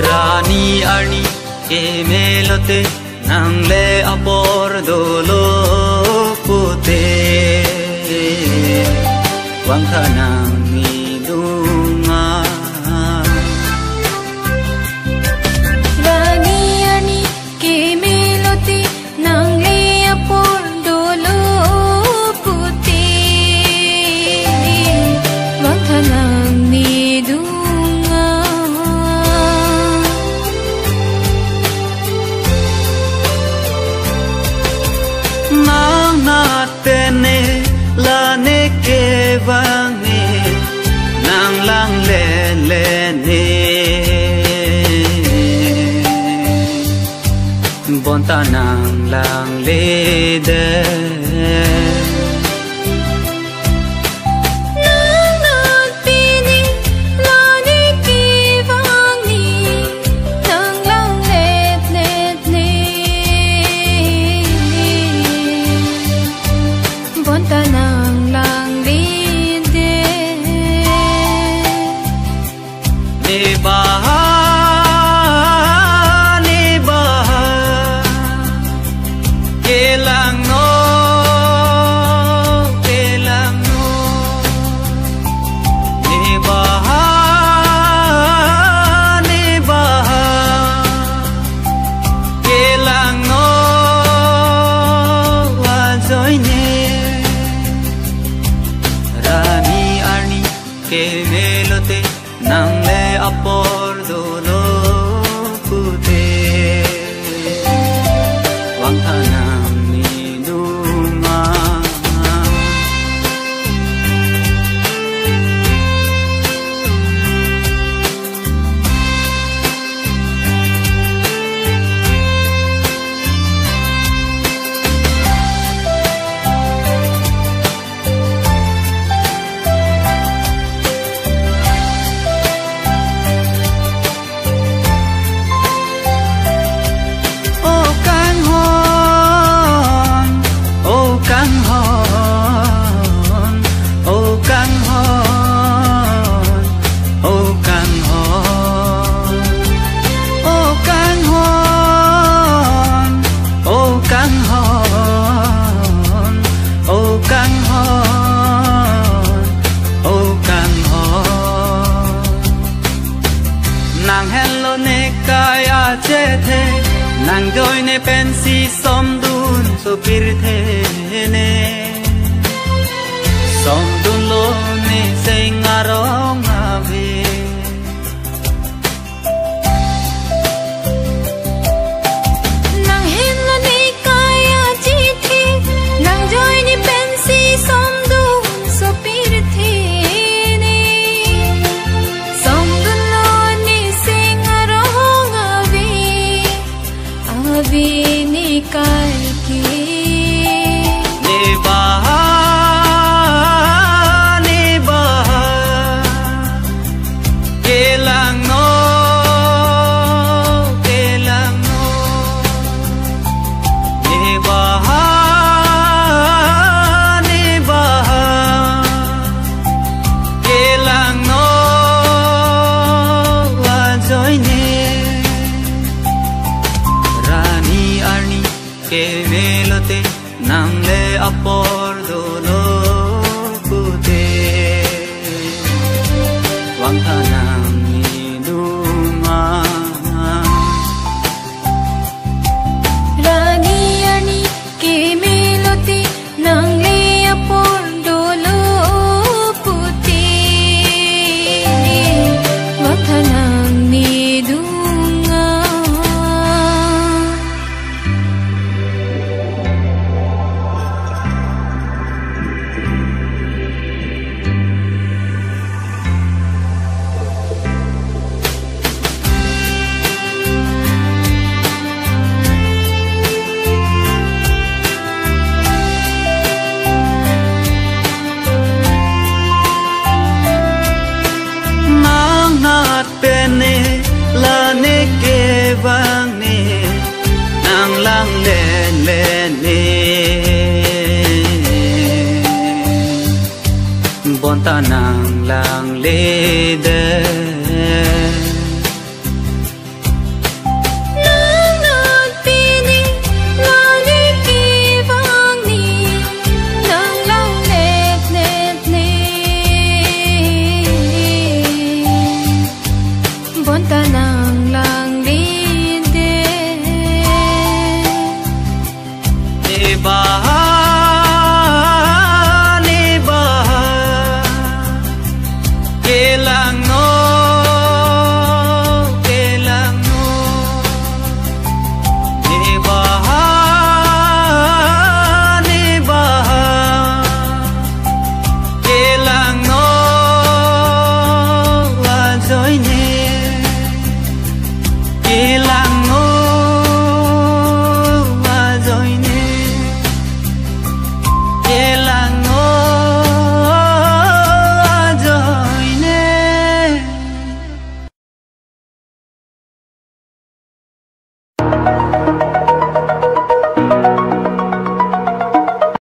Rani arni ke melote nangle apor dolo pute wang kanang ni dunga Rani arni ke melote nangle apor dolo pute wang kanang ni dunga tene la ne ke vange nang lang le le ne bonta nang lang le de nang joy ne pensi som dun so pirthe ne som dun lo ne sengarong ave nang hen lo ne kaya chi thi nang joy ne pensi som dun so pirthe ne som dun lo ne sengarong ave Vini kai ki ne baha kelang no ne baha kelang no wa joy ne ke melote nangle apor dolo pute wang kanang ni dunga Rani arni ke melote nangle apor dolo pute wang kanang ni dunga bon ta nàng làng lê đê